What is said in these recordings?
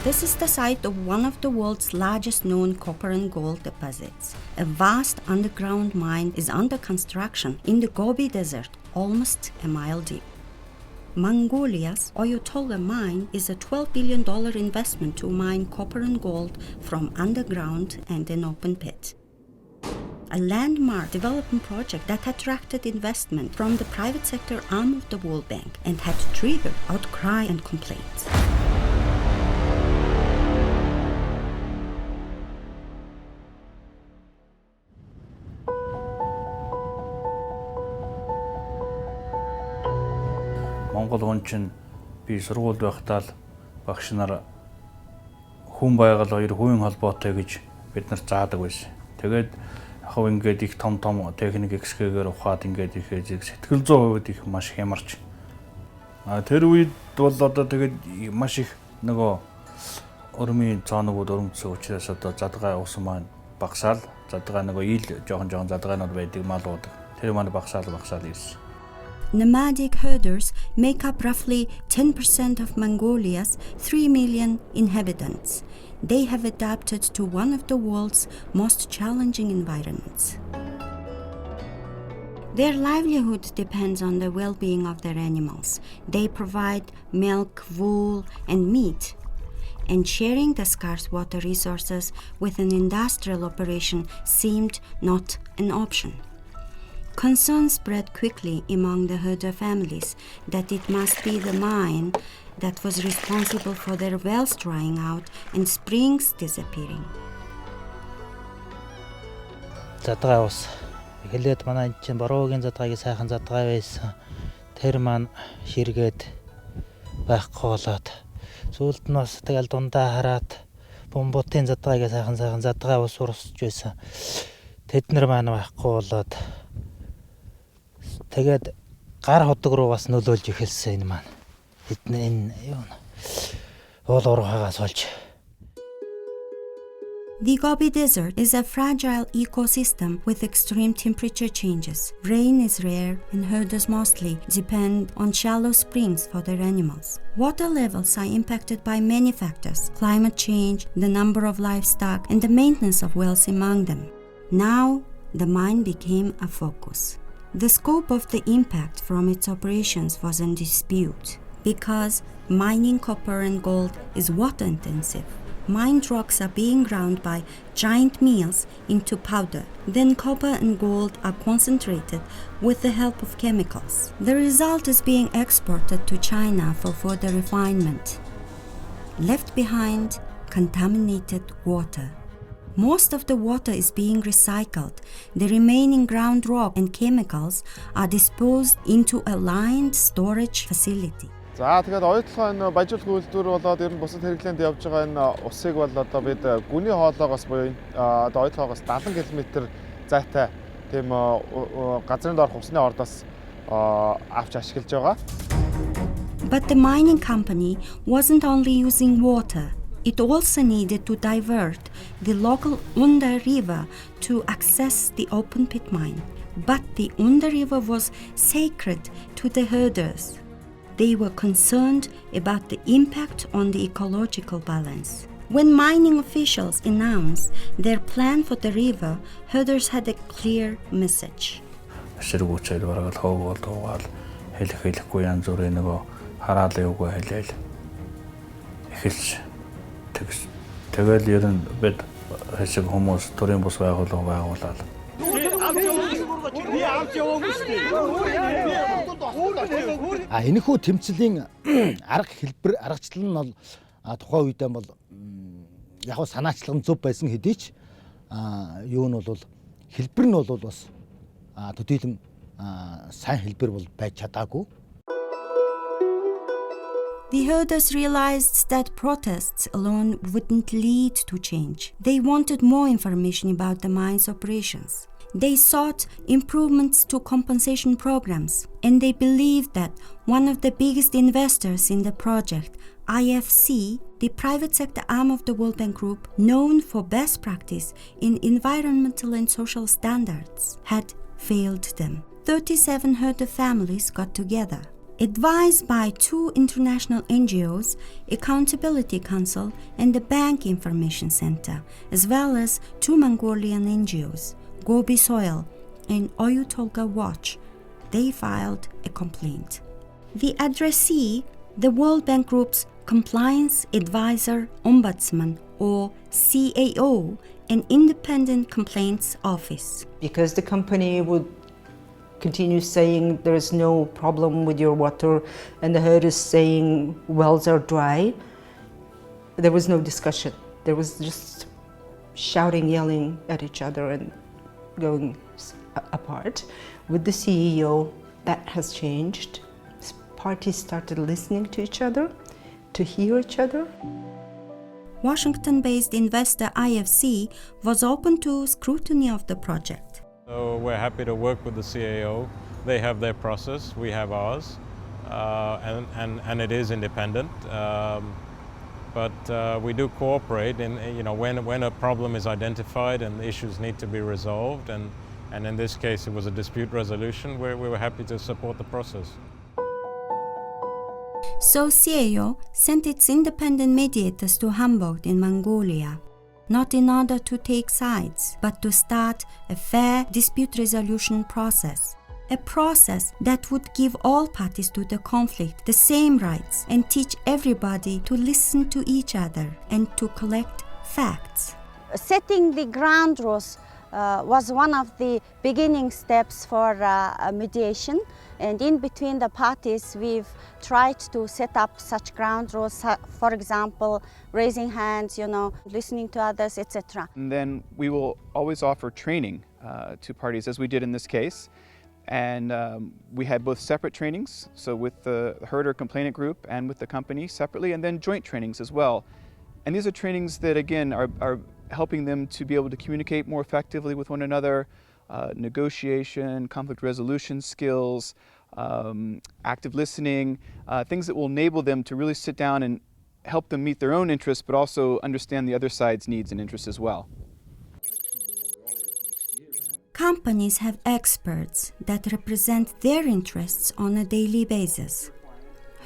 This is the site of one of the world's largest known copper and gold deposits. A vast underground mine is under construction in the Gobi Desert, almost a mile deep. Mongolia's Oyu Tolgoi mine is a $12 billion investment to mine copper and gold from underground and an open pit. A landmark development project that attracted investment from the private sector arm of the World Bank and had triggered outcry and complaints. Монгол хүн чинь би сургуульд байхдаа л багш нар хүн байгаль хоёр хувийн холбоотой гэж бид нар заадаг байсан. Тэгээд яг ингээд их том техник эксгээр ухаад ингээд их сэтгэл зүйн хувьд их маш хямарч. Тэр үед бол одоо тэгээд маш их нөгөө өрмийн цаанууд өрөмцсөн учраас одоо задгаа усан маань багасаал задгаа нөгөө ил жоохон задгаанууд байдаг малууд. Тэр маань багасаал ирсэн. Nomadic herders make up roughly 10% of Mongolia's 3 million inhabitants. They have adapted to one of the world's most challenging environments. Their livelihood depends on the well-being of their animals. They provide milk, wool, and meat. And sharing the scarce water resources with an industrial operation seemed not an option. Concern spread quickly among the herder families that it must be the mine that was responsible for their wells drying out and springs disappearing. Задгаа ус эхлээд манай чинь бороогийн задгааг сайхан задгаа байсан. Тэр маань ширгээд байхгүй болоод сүүлд нь бас тэгэл дундаа хараад бомботын задгааг сайхан задгаа ус урсж байсан. Тэднэр маань байхгүй болоод тэгээд гар ходог руу бас нөлөөлж эхэлсэн энэ маань. Энэ юу уул уурхагаас болж. The Gobi Desert is a fragile ecosystem with extreme temperature changes. Rain is rare and herders mostly depend on shallow springs for their animals. Water levels are impacted by many factors: climate change, the number of livestock, and the maintenance of wells among them. Now, the mine became a focus. The scope of the impact from its operations was in dispute because mining copper and gold is water intensive. Mined rocks are being ground by giant mills into powder. Then copper and gold are concentrated with the help of chemicals. The result is being exported to China for further refinement. Left behind, contaminated water. Most of the water is being recycled. The remaining ground rock and chemicals are disposed into a lined storage facility. За тэгээд Oyu Tolgoi энэ бажуулах үйлдвэр болоод ер нь бусад хэрэглээнд явж байгаа энэ усыг бол одоо бид гүний хоолоогоос буюу одоо Oyu Tolgoiоос 70 км зайтай тийм газрын доорх усны ордоос авч ашиглаж байгаа. But the mining company wasn't only using water. It also needed to divert the local Unda River to access the open pit mine. But the Unda River was sacred to the herders. They were concerned about the impact on the ecological balance. When mining officials announced their plan for the river, herders had a clear message. Тэгэл ер нь бид хэсэг хүмүүс төрийн бус байгууллага байгуулаад. Энэхүү тэмцлийн арга хэлбэр аргачлал нь бол тухайн үедээ бол яг санаачлал нь зөв байсан хэдий ч юу нь бол хэлбэр нь бол бас төдийлөн сайн хэлбэр бол байж чадаагүй. The herders realized that protests alone wouldn't lead to change. They wanted more information about the mine's operations. They sought improvements to compensation programs, and they believed that one of the biggest investors in the project, IFC, the private sector arm of the World Bank Group, known for best practice in environmental and social standards, had failed them. 37 herder families got together. Advised by 2 international NGOs, Accountability Council and the Bank Information Center, as well as 2 Mongolian NGOs, Gobi Soil and Oyu Tolgoi Watch, they filed a complaint. The addressee, the World Bank Group's Compliance Advisor Ombudsman or CAO, an independent complaints office. Because the company would continue saying there is no problem with your water and the herders saying wells are dry, there was no discussion. There was just shouting, yelling at each other and going apart. With the CEO, that has changed. Parties started listening to each other, to hear each other. Washington-based investor IFC was open to scrutiny of the project. So we're happy to work with the CAO. They have their process, we have ours, and it is independent. But we do cooperate in, when a problem is identified and issues need to be resolved, and in this case it was a dispute resolution, we were happy to support the process. So CAO sent its independent mediators to Hamburg in Mongolia, not in order to take sides, but to start a fair dispute resolution process. A process that would give all parties to the conflict the same rights and teach everybody to listen to each other and to collect facts. Setting the ground rules was one of the beginning steps for mediation, and in between the parties we've tried to set up such ground rules, for example raising hands, listening to others, etc. And then we will always offer training to parties, as we did in this case, and we had both separate trainings, so with the herder complainant group and with the company separately, and then joint trainings as well. And these are trainings that again are helping them to be able to communicate more effectively with one another, negotiation, conflict resolution skills, active listening, things that will enable them to really sit down and help them meet their own interests, but also understand the other side's needs and interests as well. Companies have experts that represent their interests on a daily basis.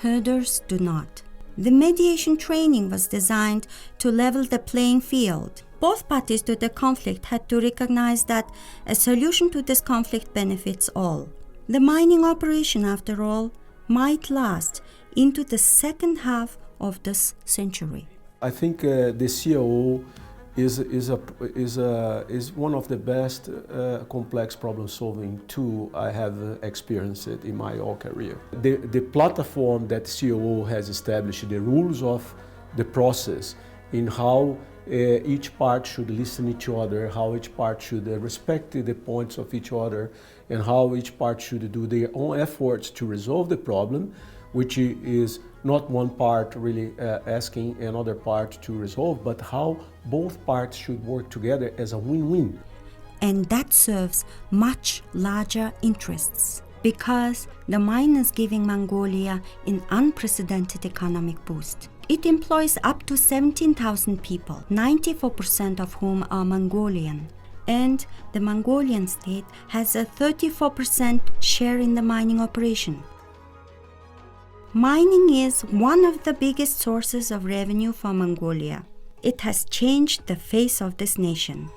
Herders do not. The mediation training was designed to level the playing field. Both parties to the conflict had to recognize that a solution to this conflict benefits all. The mining operation, after all, might last into the second half of this century. I think the CAO is one of the best complex problem-solving tool I have experienced in my whole career. The platform that CAO has established, the rules of the process in how each part should listen to each other, how each part should respect the points of each other, and how each part should do their own efforts to resolve the problem, which is not one part really asking another part to resolve, but how both parts should work together as a win-win. And that serves much larger interests, because the mine is giving Mongolia an unprecedented economic boost. It employs up to 17,000 people, 94% of whom are Mongolian. And the Mongolian state has a 34% share in the mining operation. Mining is one of the biggest sources of revenue for Mongolia. It has changed the face of this nation.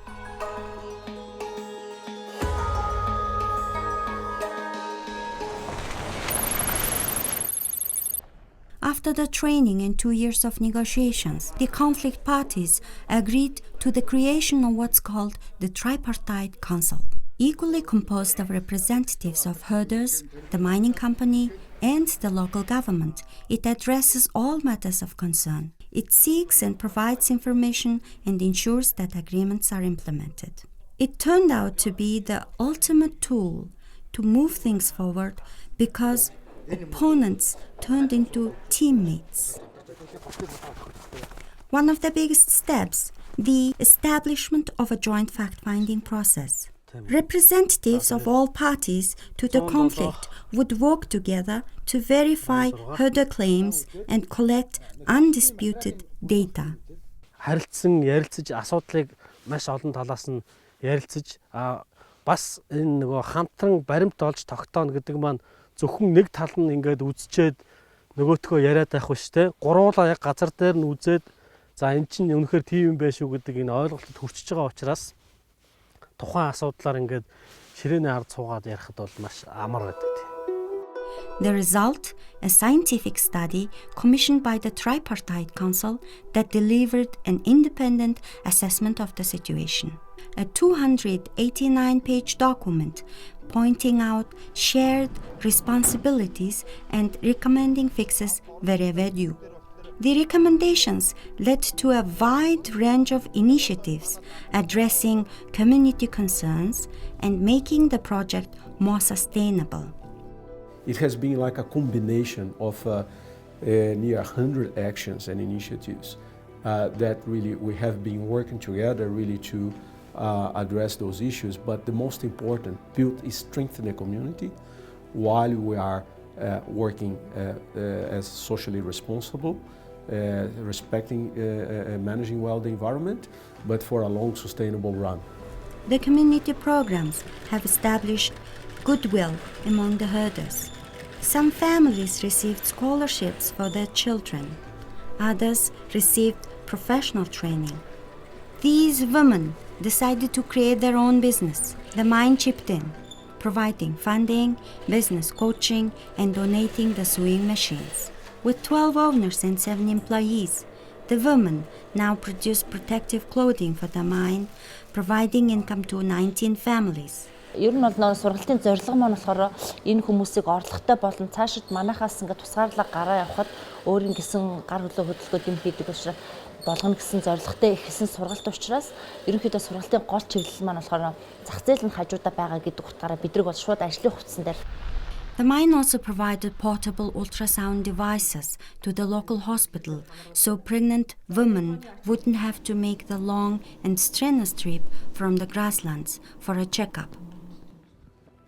After the training and 2 years of negotiations, the conflict parties agreed to the creation of what's called the Tripartite Council, equally composed of representatives of herders, the mining company, and the local government. It addresses all matters of concern. It seeks and provides information and ensures that agreements are implemented. It turned out to be the ultimate tool to move things forward because opponents turned into teammates. One of the biggest steps, the establishment of a joint fact-finding process. Representatives of all parties to the conflict would work together to verify herder claims and collect undisputed data. Харилцсан, ярилцаж, асуудлыг маш олон талаас нь ярилцаж бас энэ нөгөө хамтран баримт олж тогтооно гэдэг маань зөвхөн нэг тал нь ингээд үзчихэд нөгөөтгөө яриад байх биш те. Гуруулаа яг газар дээр нь үзээд за эн чинь үнэхээр тийм юм байх шүү гэдэг энэ ойлголтод хүрчиж байгаа учраас тухайн асуудлаар ингээд ширээний ард суугаад ярихад бол маш амар байдаг. The result, a scientific study commissioned by the Tripartite Council that delivered an independent assessment of the situation. A 289-page document pointing out shared responsibilities and recommending fixes wherever due. The recommendations led to a wide range of initiatives addressing community concerns and making the project more sustainable. It has been like a combination of near 100 actions and initiatives that really we have been working together really to address those issues. But the most important, build is strengthen the community while we are working as socially responsible, respecting and managing well the environment, but for a long sustainable run. The community programs have established goodwill among the herders. Some families received scholarships for their children. Others received professional training. These women decided to create their own business. The mine chipped in, providing funding, business coaching, and donating the sewing machines. With 12 owners and 7 employees, the women now produce protective clothing for the mine, providing income to 19 families. Ер нь бол нөө сургалтын зорилго маань болохоор энэ хүмүүсийг орлоготой болон цаашид манайхаас ингээд тусгаарлага гараа явахад өөрийн гэсэн гар хөлөө хөдөлгөөд юм хийдэг учраас болгоно гэсэн зорилготой их хэсэн сургалт учраас ерөнхийдөө сургалтын гол чиглэл маань болохоор зах зээл нь хажуудаа байгаа гэдэг утгаараа бидрэг бол шууд ажлын хувцсан дээр. The mine also provided portable ultrasound devices to the local hospital so pregnant women wouldn't have to make the long and strenuous trip from the grasslands for a checkup.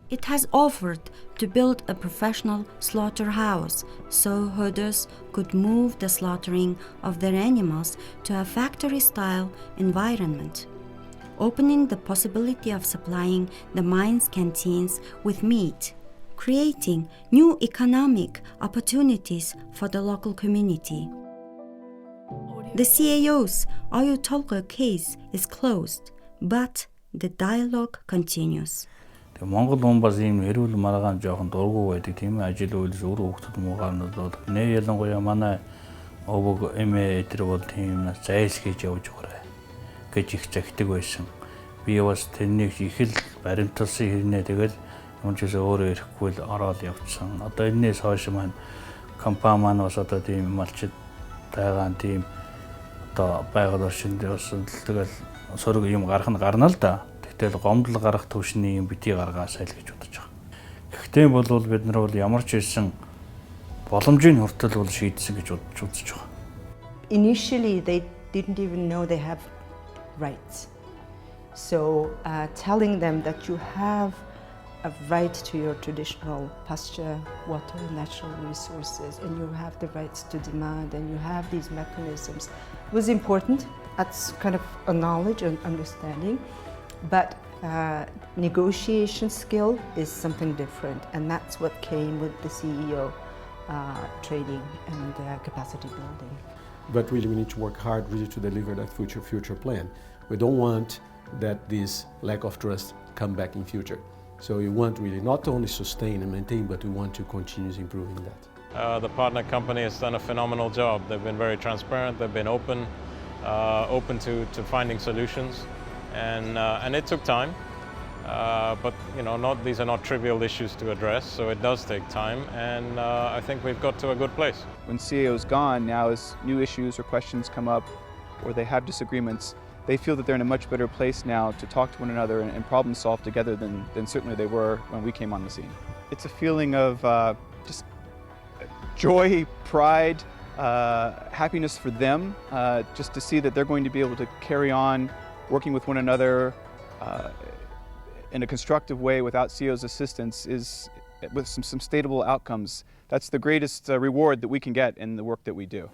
It has offered to build a professional slaughterhouse so herders could move the slaughtering of their animals to a factory-style environment, opening the possibility of supplying the mine's canteens with meat, creating new economic opportunities for the local community. The CAO's Oyu Tolgoi case is closed, but the dialogue continues. Монгол хүн бас ийм эрүүл маргаан жоохон дургу байдаг тийм ээ ажил үйлс өөр хүүхдүүд муугаанууд бол нэ ялангуяа манай өвөг эмээ тэр бол тийм нас зайлсхийж явж байгаа гэж их захидаг байсан. Би бас тэрнийг их л баримталсан хэрнээ тэгэл юм ч өөрөө ирэхгүй л ороод явцсан. Одоо энэс хойш маань компани маань бас одоо тийм малчид тайгаан тийм одоо байгаль орчинд бас тэгэл сөрөг юм гарах нь гарна л да. Тэгэл гомдол гарах төвшний юм бити гаргаасай л гэж бодож байгаа. Гэхдээ бол бид нар бол ямар ч хэлсэн боломжийн хүртэл бол шийдсэн гэж бодож үзэж байгаа. Initially they didn't even know they have rights. So telling them that you have a right to your traditional pasture, water, natural resources, and you have the rights to demand, and you have these mechanisms was important. That's kind of a knowledge and understanding. But negotiation skill is something different, and that's what came with the CEO training and capacity building. But really we need to work hard really to deliver that future plan. We don't want that this lack of trust come back in future. So we want really not only sustain and maintain, but we want to continue improving that. The partner company has done a phenomenal job. They've been very transparent, they've been open to finding solutions. And it took time, but you know, these are not trivial issues to address, so it does take time, and I think we've got to a good place. When CAO's gone, now as new issues or questions come up, or they have disagreements, they feel that they're in a much better place now to talk to one another and problem solve together than certainly they were when we came on the scene. It's a feeling of just joy, pride, happiness for them, just to see that they're going to be able to carry on working with one another in a constructive way without CAO's assistance is with some sustainable outcomes. That's the greatest reward that we can get in the work that we do.